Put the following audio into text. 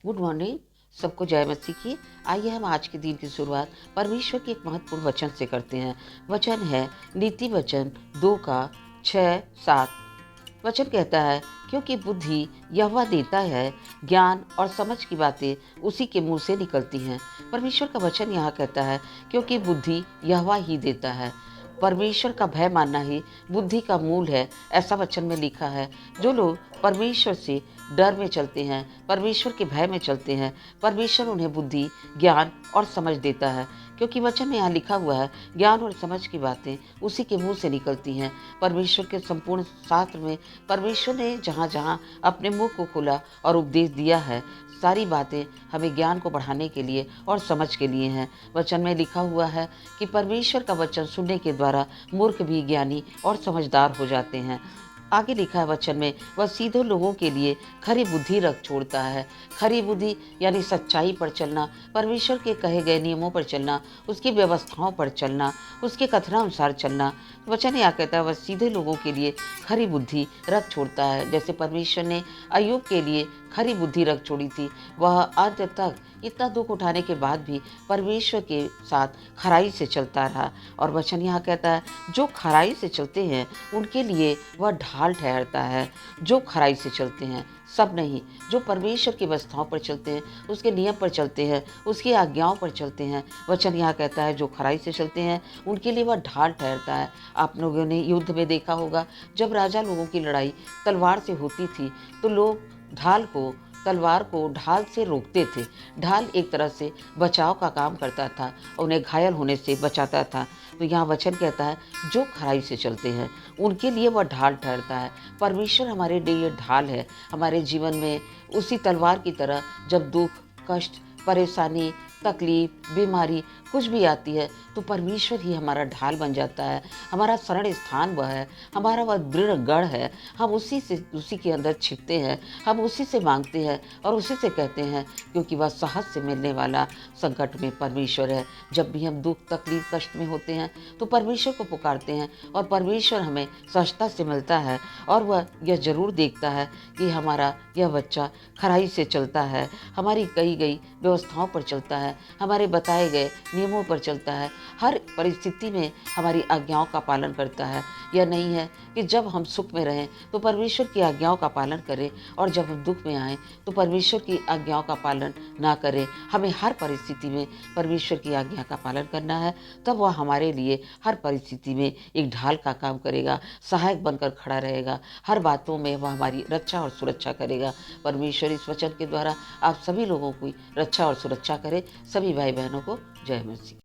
Good morning. सबको जय मसीह की। आइए हम आज के दिन की शुरुआत परमेश्वर के एक महत्वपूर्ण वचन से करते हैं। वचन है नीति वचन 2 का 6-7। वचन कहता है, क्योंकि बुद्धि यहोवा देता है, ज्ञान और समझ की बातें उसी के मुंह से निकलती हैं। परमेश्वर का वचन यहाँ कहता है, क्योंकि बुद्धि यहोवा ही देता है। परमेश्वर का भय मानना ही बुद्धि का मूल है, ऐसा वचन में लिखा है। जो लोग परमेश्वर से डर में चलते हैं, परमेश्वर के भय में चलते हैं, परमेश्वर उन्हें बुद्धि, ज्ञान और समझ देता है। क्योंकि वचन में यहाँ लिखा हुआ है, ज्ञान और समझ की बातें उसी के मुंह से निकलती हैं। परमेश्वर के संपूर्ण शास्त्र में परमेश्वर ने जहाँ जहाँ अपने मुंह को खोला और उपदेश दिया है, सारी बातें हमें ज्ञान को बढ़ाने के लिए और समझ के लिए हैं। वचन में लिखा हुआ है कि परमेश्वर का वचन सुनने के द्वारा मूर्ख भी ज्ञानी और समझदार हो जाते हैं। आगे लिखा है वचन में, वह सीधे लोगों के लिए खरी बुद्धि रख छोड़ता है। खरी बुद्धि यानी सच्चाई पर चलना, परमेश्वर के कहे गए नियमों पर चलना, उसकी व्यवस्थाओं पर चलना, उसके कथनानुसार चलना। वचन यह कहता है, वह सीधे लोगों के लिए खरी बुद्धि रख छोड़ता है। जैसे परमेश्वर ने अय्यूब के लिए खरी बुद्धि रख छोड़ी थी, वह अंत तक इतना दुख उठाने के बाद भी परमेश्वर के साथ खराई से चलता रहा। और वचन यहाँ कहता है, जो खराई से चलते हैं उनके लिए वह ढाल ठहरता है। जो खराई से चलते हैं, सब नहीं, जो परमेश्वर की व्यवस्थाओं पर चलते हैं, उसके नियम पर चलते हैं, उसकी आज्ञाओं पर चलते हैं। वचन यहाँ कहता है, जो खराई से चलते हैं उनके लिए वह ढाल ठहरता है। आप लोगों ने युद्ध में देखा होगा, जब राजा लोगों की लड़ाई तलवार से होती थी तो लोग तलवार को ढाल से रोकते थे। ढाल एक तरह से बचाव का काम करता था, उन्हें घायल होने से बचाता था। तो यहाँ वचन कहता है, जो खराई से चलते हैं उनके लिए वह ढाल ठहरता है। परमेश्वर हमारे लिए ये ढाल है। हमारे जीवन में उसी तलवार की तरह जब दुख, कष्ट, परेशानी, तकलीफ, बीमारी कुछ भी आती है तो परमेश्वर ही हमारा ढाल बन जाता है। हमारा शरण स्थान वह है, हमारा वह दृढ़ गढ़ है। हम उसी के अंदर छिपते हैं, हम उसी से मांगते हैं और उसी से कहते हैं, क्योंकि वह सहज से मिलने वाला संकट में परमेश्वर है। जब भी हम दुख, तकलीफ, कष्ट में होते हैं तो परमेश्वर को पुकारते हैं और परमेश्वर हमें सहजता से मिलता है। और वह यह जरूर देखता है कि हमारा यह बच्चा खराई से चलता है, हमारी कही गई व्यवस्थाओं पर चलता है, हमारे बताए गए नियमों पर चलता है, हर परिस्थिति में हमारी आज्ञाओं का पालन करता है। यह नहीं है कि जब हम सुख में रहें तो परमेश्वर की आज्ञाओं का पालन करें और जब हम दुख में आएँ तो परमेश्वर की आज्ञाओं का पालन ना करें। हमें हर परिस्थिति में परमेश्वर की आज्ञा का पालन करना है, तब वह हमारे लिए हर परिस्थिति में एक ढाल का काम करेगा, सहायक बनकर खड़ा रहेगा। हर बातों में वह हमारी रक्षा और सुरक्षा करेगा। परमेश्वर इस वचन के द्वारा आप सभी लोगों की रक्षा और सुरक्षा करे। सभी भाई बहनों को जय मसीह।